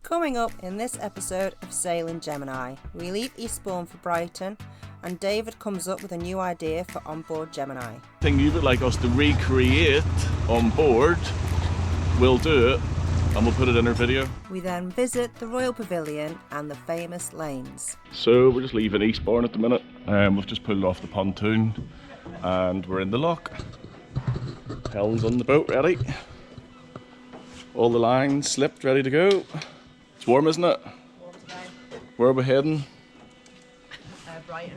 Coming up in this episode of Sailing Gemini, we leave Eastbourne for Brighton and David comes up with a new idea for onboard Gemini. Thing you would like us to recreate on board, we'll do it and we'll put it in our video. We then visit the Royal Pavilion and the famous lanes. So we're just leaving Eastbourne at the minute. We've just pulled off the pontoon and we're in the lock. Helen's on the boat ready. All the lines slipped, ready to go. It's warm, isn't it? Warm today. Where are we heading? Brighton.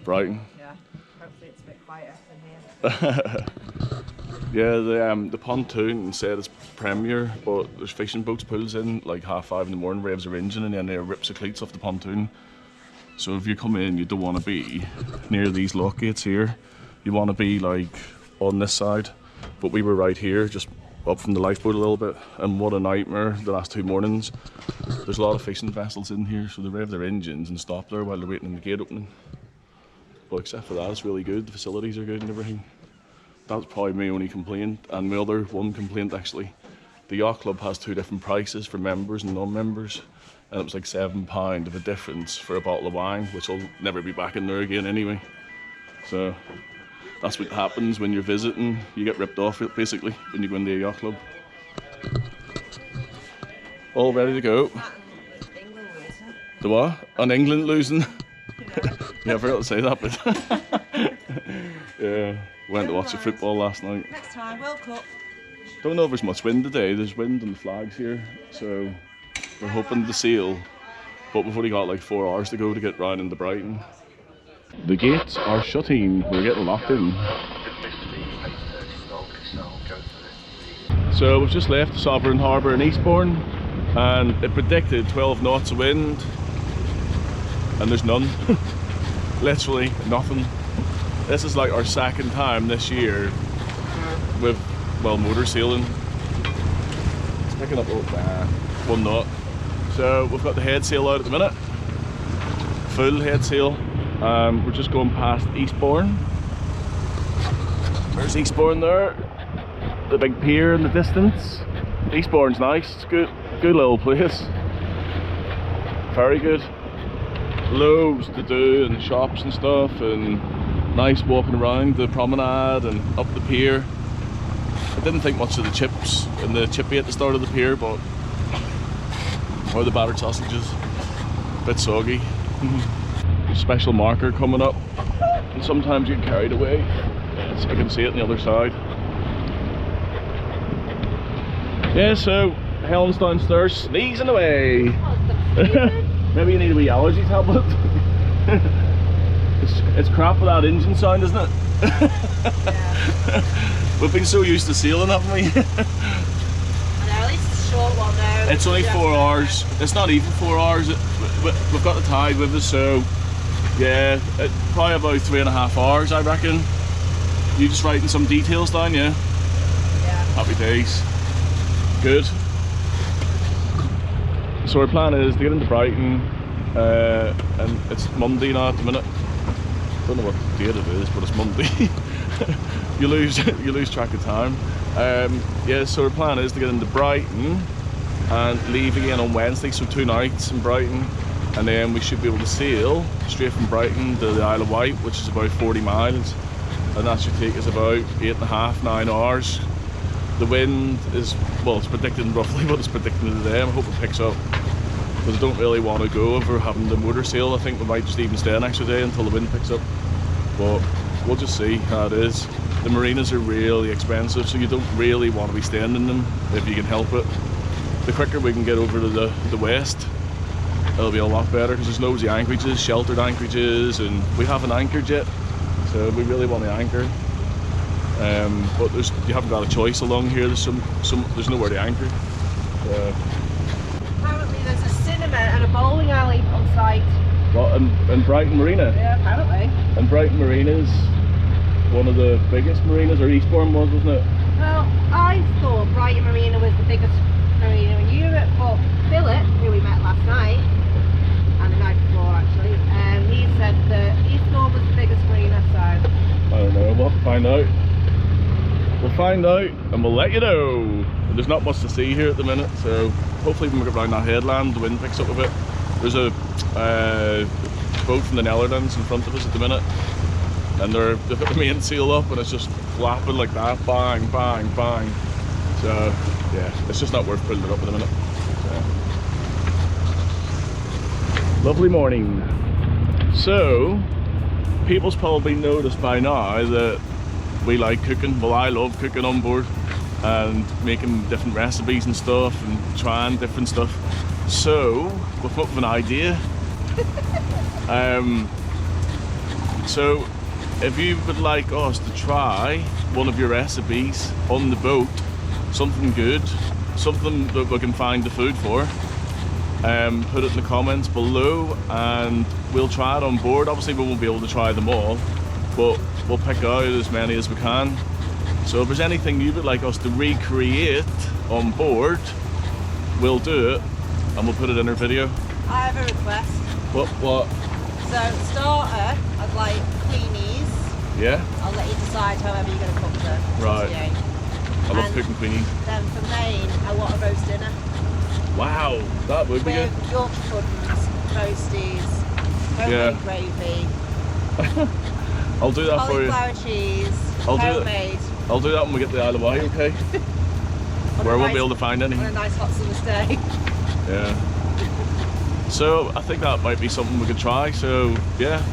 Brighton. Yeah, hopefully it's a bit quieter than here. Yeah, the pontoon said it's Premier, but there's fishing boats pulls in like 5:30 in the morning, revs her engine and then it rips the cleats off the pontoon. So if you come in, you don't want to be near these lock gates here. You want to be like on this side, but we were right here, just up from the lifeboat a little bit, and what a nightmare the last 2 mornings. There's a lot of fishing vessels in here, so they rev their engines and stop there while they're waiting in the gate opening. But except for that, it's really good. The facilities are good and everything. That's probably my only complaint, and my other one complaint actually. The yacht club has 2 different prices for members and non-members, and it was like £7 of a difference for a bottle of wine, which will never be back in there again anyway. So that's what happens when you're visiting. You get ripped off basically when you go into a yacht club. All ready to go. England losing. The what? On England losing? Yeah, I forgot to say that bit. Yeah, went to watch the football last night. Next time, World Cup. Don't know if there's much wind today. There's wind on the flags here, so we're hoping to sail. But we've only got like 4 hours to go to get round into Brighton. The gates are shutting. We're getting locked in. So we've just left the Sovereign Harbour in Eastbourne, and it predicted 12 knots of wind, and there's none. Literally nothing. This is like our 2nd time this year with, well, motor sailing. It's picking up 1 knot. So we've got the head sail out at the minute, full head sail. We're just going past Eastbourne. There's Eastbourne there, the big pier in the distance. Eastbourne's nice, it's good little place. Very good. Loads to do and shops and stuff, and nice walking around the promenade and up the pier. I didn't think much of the chips and the chippy at the start of the pier, but or the battered sausages, a bit soggy. Special marker coming up, and sometimes you get carried away. So I can see it on the other side. Yeah, so Helen's downstairs sneezing away. Maybe you need a wee allergy tablet. It's crap with that engine sound, isn't it? Yeah. We've been so used to sailing, haven't we? I know, at least it's a short one though. It's only 4 hours. It's not even 4 hours. We've got the tide with us, so yeah, probably about 3.5 hours, I reckon. You just writing some details down, yeah? Yeah. Happy days. Good. So our plan is to get into Brighton, and it's Monday now at the minute. Don't know what date it is, but it's Monday. you lose track of time. Yeah, so our plan is to get into Brighton and leave again on Wednesday, so 2 nights in Brighton. And then we should be able to sail straight from Brighton to the Isle of Wight, which is about 40 miles. And that should take us about 8.5, 9 hours. The wind is, well, it's predicted roughly what it's predicting today. I hope it picks up, because I don't really want to go over having the motor sail. I think we might just even stay an extra day until the wind picks up. But we'll just see how it is. The marinas are really expensive, so you don't really want to be staying in them if you can help it. The quicker we can get over to the west, it'll be a lot better, because there's loads of anchorages, sheltered anchorages, and we haven't anchored yet, so we really want to anchor. But you haven't got a choice along here. There's nowhere to anchor. Apparently there's a cinema and a bowling alley on site. What, in Brighton Marina? Yeah, apparently. And Brighton Marina's one of the biggest marinas, or Eastbourne was, wasn't it? Well, I thought Brighton Marina was the biggest marina in Europe, but Philip, who we met last night, and the night before actually, he said that Eastbourne was the biggest marina, so... I don't know, we'll have to find out. We'll find out and we'll let you know. There's not much to see here at the minute, so hopefully when we get around that headland the wind picks up a bit. There's a boat from the Netherlands in front of us at the minute, and they've got the mainsail up and it's just flapping like that, bang, bang, bang. So yeah, it's just not worth putting it up at the minute. So. Lovely morning. So, people's probably noticed by now that we like cooking. Well, I love cooking on board and making different recipes and stuff and trying different stuff. So, we've come up with an idea. So, if you would like us to try one of your recipes on the boat, something good, something that we can find the food for, put it in the comments below and we'll try it on board. Obviously we won't be able to try them all, but we'll pick out as many as we can. So if there's anything you would like us to recreate on board, we'll do it and we'll put it in our video. I have a request. What? So starter, I'd like queenies. Yeah? I'll let you decide however you're going to cook them. Right. I love And cooking queenies. Then for main, I want a roast dinner. Wow, that would be good. With Yorkshire puddings, roasties, homemade gravy. I'll do that for you. Cauliflower cheese, homemade. I'll do that when we get to the Isle of Wight, okay? Where I won't be able to find any. On a nice hot summer's day. Yeah. So I think that might be something we could try. So yeah,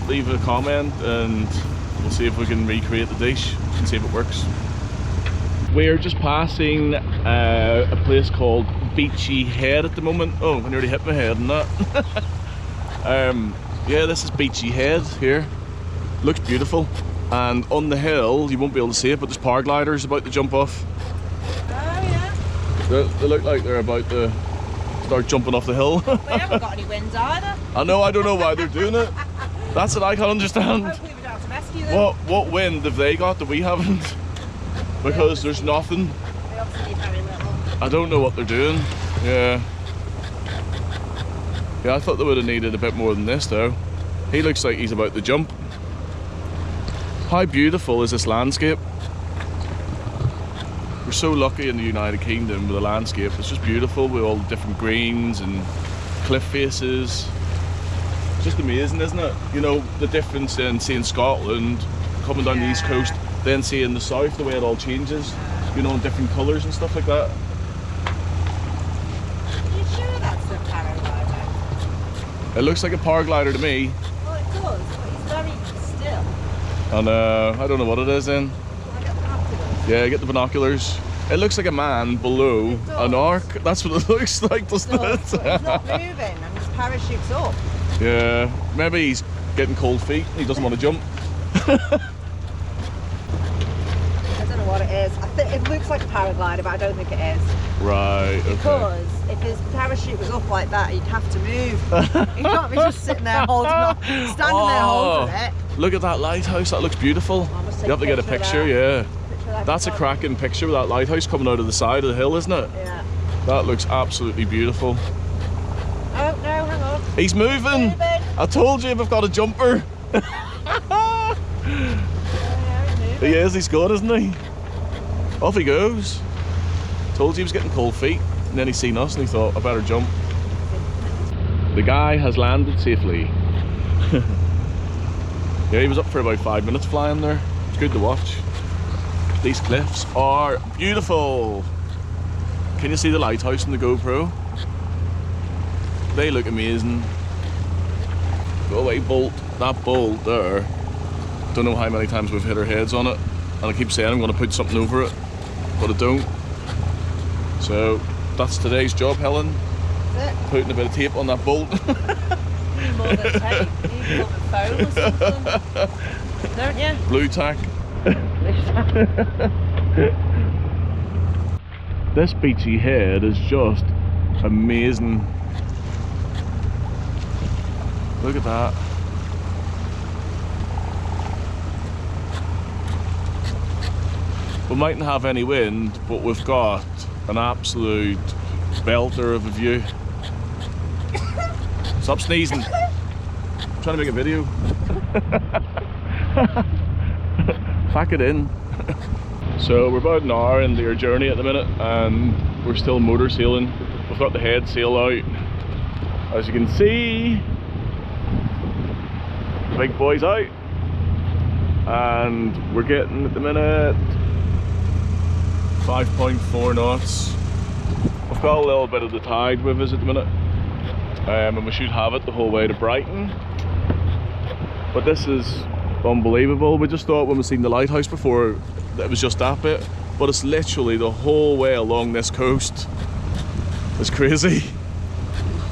leave a comment and we'll see if we can recreate the dish and see if it works. We're just passing a place called Beachy Head at the moment. Oh, I nearly hit my head on that. Yeah, this is Beachy Head here. Looks beautiful. And on the hill, you won't be able to see it, but there's paragliders about to jump off. Oh yeah. They look like they're about to start jumping off the hill. They haven't got any wind either. I know, I don't know why they're doing it. That's what I can't understand. Hopefully we don't have to rescue them. What wind have they got that we haven't? Because there's nothing. They obviously need very little. I don't know what they're doing. Yeah. Yeah, I thought they would have needed a bit more than this though. He looks like he's about to jump. How beautiful is this landscape? We're so lucky in the United Kingdom with the landscape. It's just beautiful with all the different greens and cliff faces. It's just amazing, isn't it? You know, the difference in seeing Scotland, coming down the east coast, then seeing the south, the way it all changes, you know, in different colours and stuff like that. Are you sure that's a paraglider? It looks like a paraglider to me. Well, it does, but he's very still. And I don't know what it is then. Can I get binoculars? Yeah, get the binoculars. It looks like a man below an arc. That's what it looks like, doesn't it? He's not moving and his parachute's up. Yeah, maybe he's getting cold feet. He doesn't want to jump. I don't know what it is. I think it looks like a paraglider, but I don't think it is. Right, okay. Because if his parachute was up like that, he'd have to move. He can't be just sitting there holding on, standing there holding it. Look at that lighthouse, that looks beautiful. You have to get a picture, yeah. That's a cracking picture with that lighthouse coming out of the side of the hill, isn't it? Yeah. That looks absolutely beautiful. Oh, no, hang on. He's moving! I told you if I've got a jumper. Yeah, he's moving. He is, he's good, isn't he? Off he goes. Told you he was getting cold feet, and then he seen us and he thought, I better jump. The guy has landed safely. Yeah, he was up for about 5 minutes flying there. It's good to watch. These cliffs are beautiful. Can you see the lighthouse in the GoPro? They look amazing. Go away, bolt. That bolt there. Don't know how many times we've hit our heads on it. And I keep saying I'm going to put something over it, but I don't. So that's today's job, Helen. That's it. Putting a bit of tape on that bolt. More than tape. You need foam or something. Don't you? Blue tack. This Beachy Head is just amazing. Look at that. We mightn't have any wind, but we've got an absolute belter of a view. Stop sneezing. I'm trying to make a video. Pack it in. So we're about an hour into our journey at the minute, and we're still motor sailing. We've got the head sail out. As you can see, the big boy's out, and we're getting at the minute 5.4 knots. We've got a little bit of the tide with us at the minute, and we should have it the whole way to Brighton. But this is unbelievable. We just thought when we seen the lighthouse before that it was just that bit, but it's literally the whole way along this coast. It's crazy.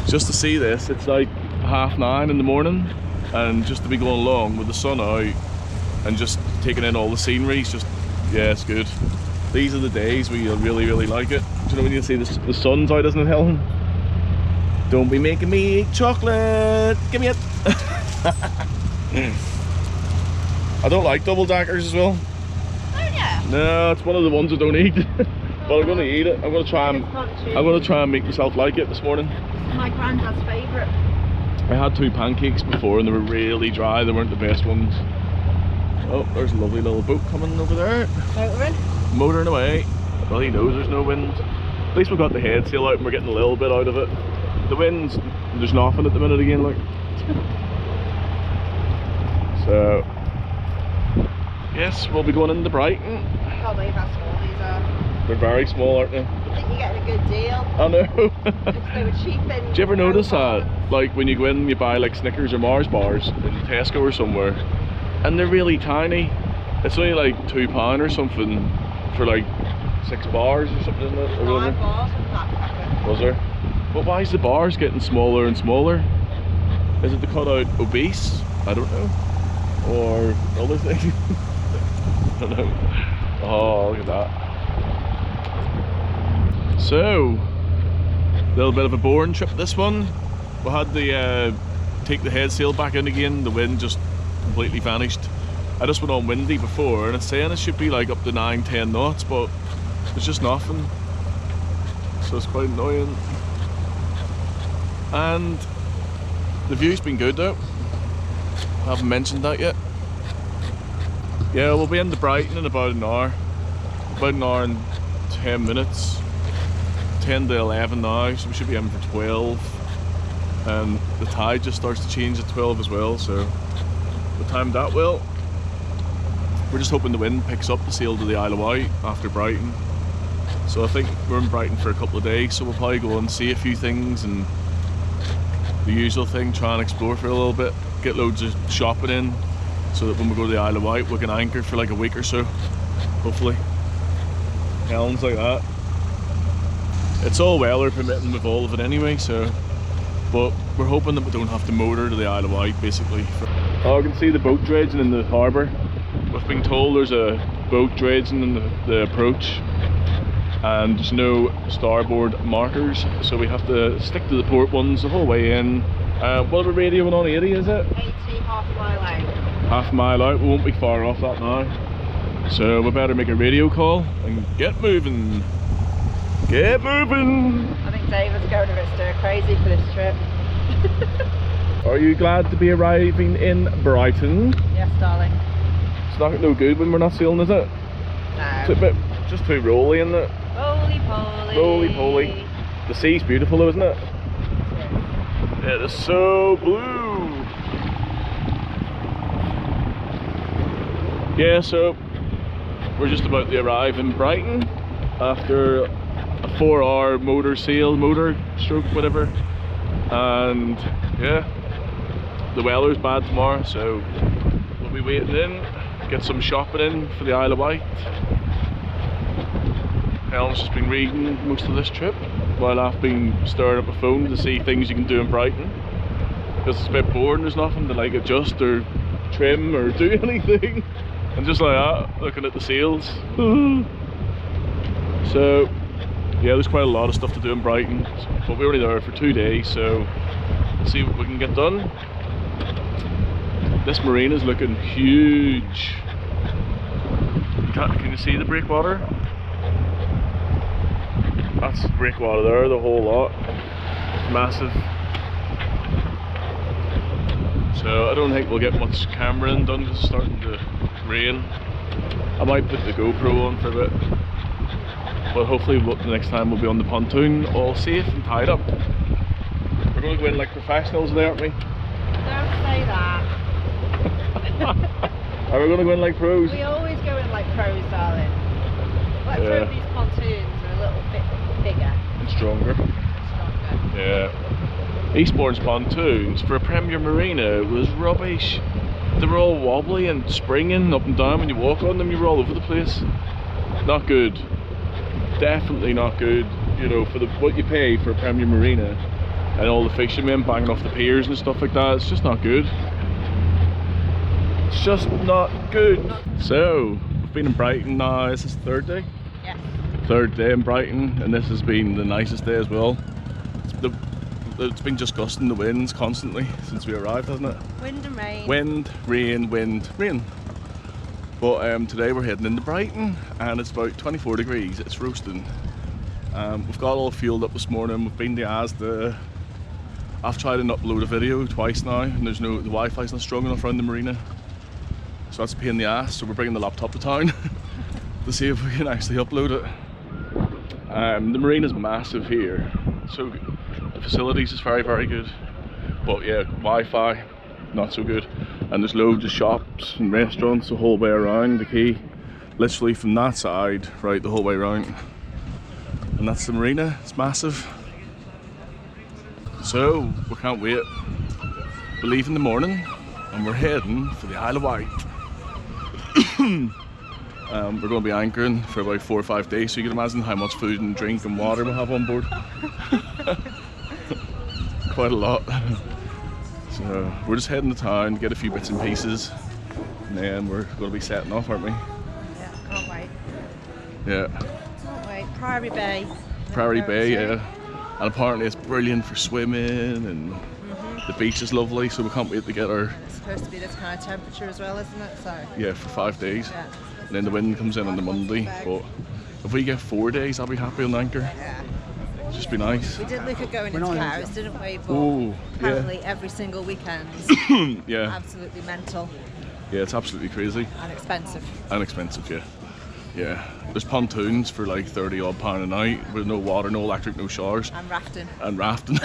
Just to see this, it's like 9:30 in the morning, and just to be going along with the sun out and just taking in all the scenery, it's just, yeah, it's good. These are the days where you really like it. Do you know when you see the sun's out, isn't it, Helen? Don't be making me eat chocolate, give me it. I don't like double deckers as well. Oh yeah? No, it's one of the ones I don't eat. But I'm gonna eat it. I'm gonna try and make myself like it this morning. This is my granddad's favourite. I had 2 pancakes before and they were really dry. They weren't the best ones. Oh, there's a lovely little boat coming over there. Motoring? Motoring away. Well, he knows there's no wind. At least we've got the head sail out and we're getting a little bit out of it. The wind's, there's nothing at the minute again, look. So, yes, we'll be going into Brighton. I can't believe how small these are. They're very small, aren't they? I think you're getting a good deal. I know. They were cheap in. Do you ever notice that? Like when you go in, you buy like Snickers or Mars bars in Tesco or somewhere, and they're really tiny. It's only like £2 or something for like 6 bars or something, isn't it? Or 9 bars with that packet. was there? But why is the bars getting smaller and smaller? Is it to cut out obese? I don't know. Or other thing? I don't know. Oh, look at that. So, a little bit of a boring trip this one. We had to take the head sail back in again. The wind just completely vanished. I just went on windy before and it's saying it should be like up to 9-10 knots, but it's just nothing. So it's quite annoying. And the view's been good though. I haven't mentioned that yet. Yeah, we'll be into Brighton in about an hour. About an hour and 10 minutes. 10 to 11 now, so we should be in for 12. And the tide just starts to change at 12 as well, so we'll time that well. We're just hoping the wind picks up to sail to the Isle of Wight after Brighton. So I think we're in Brighton for a couple of days, so we'll probably go and see a few things and the usual thing, try and explore for a little bit, get loads of shopping in, so that when we go to the Isle of Wight we can anchor for like a week or so, hopefully. Helen's like that. It's all weather permitting with all of it anyway, so, but we're hoping that we don't have to motor to the Isle of Wight basically. Oh, I can see the boat dredging in the harbour. We've been told there's a boat dredging in the approach and there's no starboard markers, so we have to stick to the port ones the whole way in. What are we radioing on, 80 is it? 80, half a mile out. Half a mile out, we won't be far off that now. So we better make a radio call and get moving. Get moving! I think David's going a bit stir crazy for this trip. Are you glad to be arriving in Brighton? Yes, darling. It's not no good when we're not sailing, is it? No. It's a bit just too rolly, isn't it? Roly poly. Roly poly. The sea's beautiful though, isn't it? Yeah. It is so blue. Yeah, so we're just about to arrive in Brighton after a 4-hour motor stroke, whatever. And yeah, the weather's bad tomorrow, so we'll be waiting in, get some shopping in for the Isle of Wight. Helen's just been reading most of this trip while I've been staring at my phone to see things you can do in Brighton, because it's a bit boring. There's nothing to like adjust or trim or do anything, and just like that, looking at the sails. So yeah, there's quite a lot of stuff to do in Brighton, but we're only there for 2 days, so let's see what we can get done. This marina's looking huge. Can you see the breakwater? That's breakwater there, the whole lot. It's massive. So I don't think we'll get much cameraing done because it's starting to rain. I might put the GoPro on for a bit, but hopefully the next time we'll be on the pontoon all safe and tied up. We're going to go in like professionals there, aren't we? Don't say that. Are we going to go in like pros? We always go in like pros, darling. Let's hope these pontoons are a little bit bigger. And stronger. Yeah. Eastbourne's pontoons for a Premier Marina was rubbish. They were all wobbly and springing up and down when you walk on them. You were all over the place. Not good. Definitely not good. You know, for what you pay for a Premier Marina and all the fishermen banging off the piers and stuff like that, it's just not good. It's just not good. So, we've been in Brighton now. This is the third day? Yes. Third day in Brighton, and this has been the nicest day as well. It's been just gusting the winds constantly since we arrived, hasn't it? Wind and rain. Wind, rain. But today we're heading into Brighton and it's about 24 degrees, it's roasting. We've got all fueled up this morning, we've been to Asda. I've tried to upload a video twice now and the Wi-Fi's not strong enough around the marina. So that's a pain in the ass, so we're bringing the laptop to town to see if we can actually upload it. The marina's massive here, so the facilities is very, very good. But yeah, Wi-Fi, not so good. And there's loads of shops and restaurants the whole way around the quay. Literally from that side, right, the whole way around. And that's the marina, it's massive. So, we can't wait. We leave in the morning and we're heading for the Isle of Wight. We're going to be anchoring for about 4 or 5 days, so you can imagine how much food and drink and water we'll have on board. Quite a lot. So we're just heading to town to get a few bits and pieces, and then we're going to be setting off, aren't we? Yeah, can't wait. Yeah. Can't wait. Priory Bay. Priory Bay, yeah. And apparently it's brilliant for swimming, and the beach is lovely, so we can't wait to get our... It's supposed to be this kind of temperature as well, isn't it? So. Yeah, for 5 days. Yeah. And then the wind comes in on the Monday, but if we get 4 days, I'll be happy on anchor. Yeah. Just be nice. We did look at going into Cowes, didn't we? But oh, apparently every single weekend. Yeah. Absolutely mental. Yeah, it's absolutely crazy. And expensive. And expensive, yeah. Yeah. There's pontoons for like £30 odd a night with no water, no electric, no showers. And rafting. And rafting.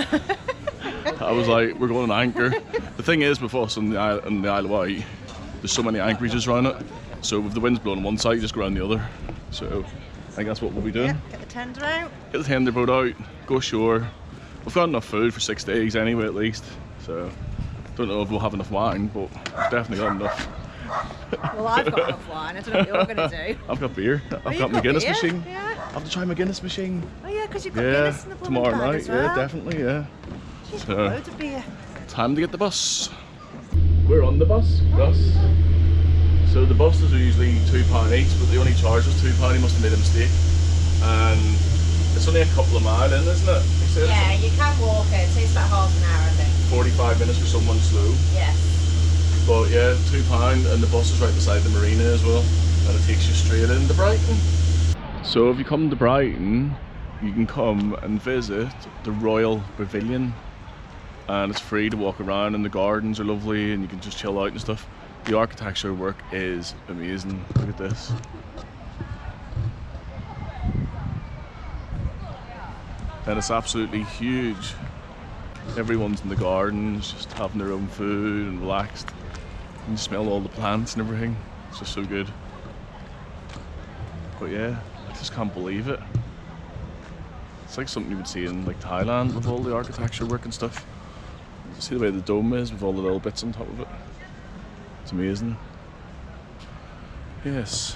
I was like, we're going on anchor. The thing is with us on the Isle of Wight, there's so many anchorages around it. So if the wind's blowing on one side, you just go around the other. So I think that's what we'll be doing. Yeah, get the tender out. Get the tender boat out, go ashore. We've got enough food for 6 days anyway, at least. So don't know if we'll have enough wine, but we've definitely got enough. Well, I've got enough wine. I don't know what you're going to do. I've got beer. I've got my Guinness machine. Yeah. I have to try my Guinness machine. Oh yeah, because you've got Guinness in the tomorrow bag night. as well. Yeah, definitely. Yeah. She's So, got loads of beer. time to get the bus. We're on the bus. So the buses are usually £2 each, but they only charge us £2. He must have made a mistake. And it's only a couple of miles in, isn't it? He said Yeah, you can walk it. It takes about half an hour, I think. 45 minutes for someone slow. Yes. But yeah, £2, and the bus is right beside the marina as well, and it takes you straight into Brighton. So if you come to Brighton, you can come and visit the Royal Pavilion, and it's free to walk around, and the gardens are lovely, and you can just chill out and stuff. The architecture work is amazing. Look at this. And it's absolutely huge. Everyone's in the gardens, just having their own food and relaxed. You smell all the plants and everything. It's just so good. But yeah, I just can't believe it. It's like something you would see in like Thailand with all the architecture work and stuff. See the way the dome is with all the little bits on top of it. It's amazing. Yes.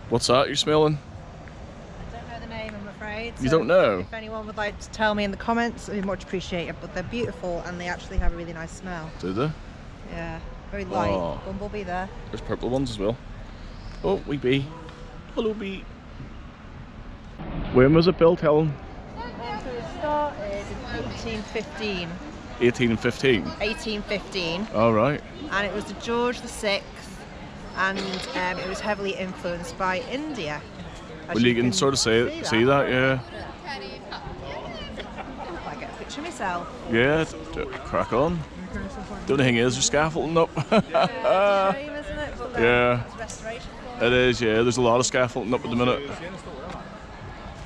What's that you're smelling? I don't know the name, I'm afraid. You don't know? If anyone would like to tell me in the comments, I'd much appreciate it. But they're beautiful and they actually have a really nice smell. Do they? Yeah, very light. Oh. Bumblebee there. There's purple ones as well. Oh, wee bee. Hello, bee. When was it built, Helen? So it started in 1815. 1815. 1815. All right. And it was the George VI, and it was heavily influenced by India. As Well, you can sort of see that, yeah. I get a picture myself. Yeah, crack on. The only thing is, there's scaffolding up. Shame, Yeah. It's restoration. It is, yeah. There's a lot of scaffolding up at the minute. You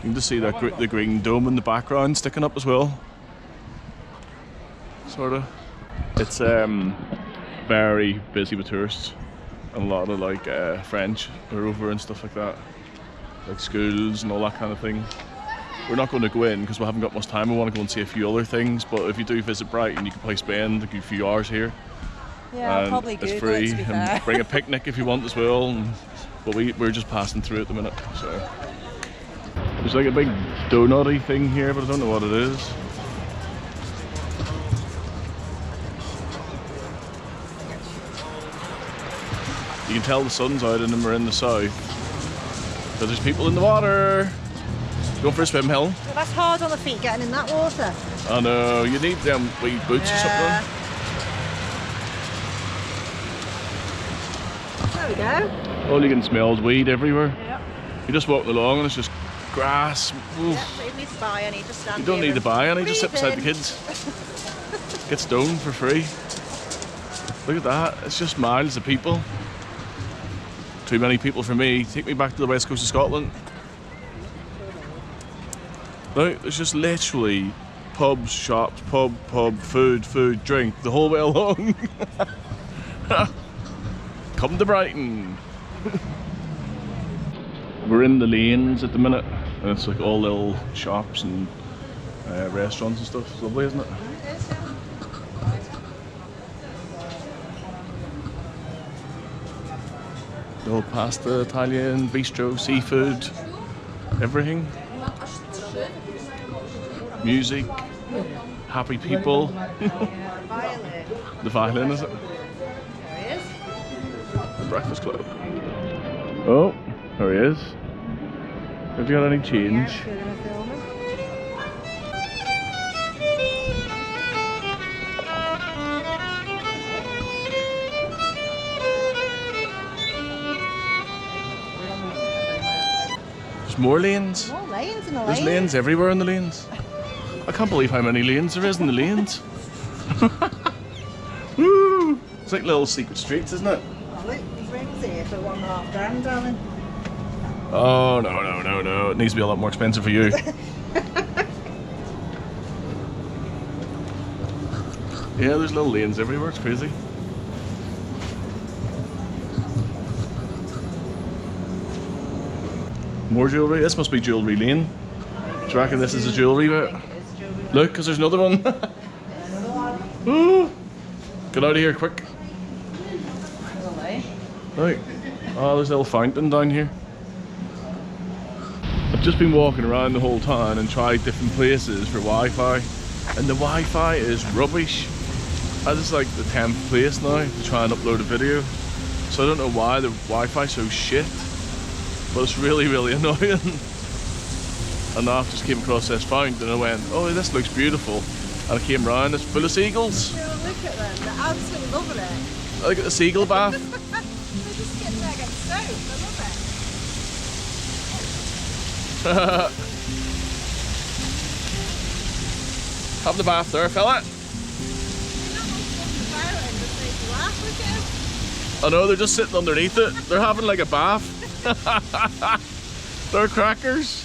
can just see that the green dome in the background sticking up as well. Sort of. It's very busy with tourists, and a lot of like French are over and stuff like that, like schools and all that kind of thing. We're not going to go in because we haven't got much time. We want to go and see a few other things, but if you do visit Brighton, you can probably spend a few hours here. Yeah, and probably it's Google free, it, to be and fair. bring a picnic if you want as well. But we're just passing through at the minute. So there's like a big donut-y thing here, but I don't know what it is. You can tell the sun's out and then we're in the south. But there's people in the water. Going for a swim, Helen? Well, that's hard on the feet getting in that water. I know, you need them wee boots or something. There we go. All you can smell is weed everywhere. Yep. You're just walking along and it's just grass. Oof. Yep, so you need to buy any, just stand You don't here need to and buy any, just sit breathe beside the in. kids. Get stoned for free. Look at that, it's just miles of people. Too many people for me. Take me back to the west coast of Scotland. Look, there's just literally pubs, shops, pub, food, drink, the whole way along. Come to Brighton. We're in the lanes at the minute, and it's like all little shops and restaurants and stuff. It's lovely, isn't it? The old pasta, Italian, bistro, seafood, everything. Music, happy people. The violin, is it? There he is. The Breakfast Club. Oh, there he is. Have you got any change? Yeah, we're gonna film him. There's more lanes. More lanes in the There's lanes everywhere in the lanes. I can't believe how many lanes there is in the lanes. Woo! It's like little secret streets, isn't it? Oh, look, these rings here for £1.5 grand, darling. Oh, no. It needs to be a lot more expensive for you. Yeah, there's little lanes everywhere. It's crazy. More jewellery. This must be jewellery lane. Do you reckon this is a jewellery bit? Look, because there's another one. Ooh. Get out of here quick. Look. Oh, there's a little fountain down here. I've just been walking around the whole town and tried different places for Wi-Fi, and the Wi-Fi is rubbish. This is like the 10th place now to try and upload a video, so I don't know why the Wi-Fi is so shit, but it's really annoying. And I just came across this fountain and I went, oh, this looks beautiful, and I came round, it's full of seagulls. Yeah, look at them, they're absolutely loving it. Look at the seagull bath. They're just getting there getting soaked, I love it. Have the bath there, fella. I know, they're just sitting underneath it. They're having like a bath. They're crackers.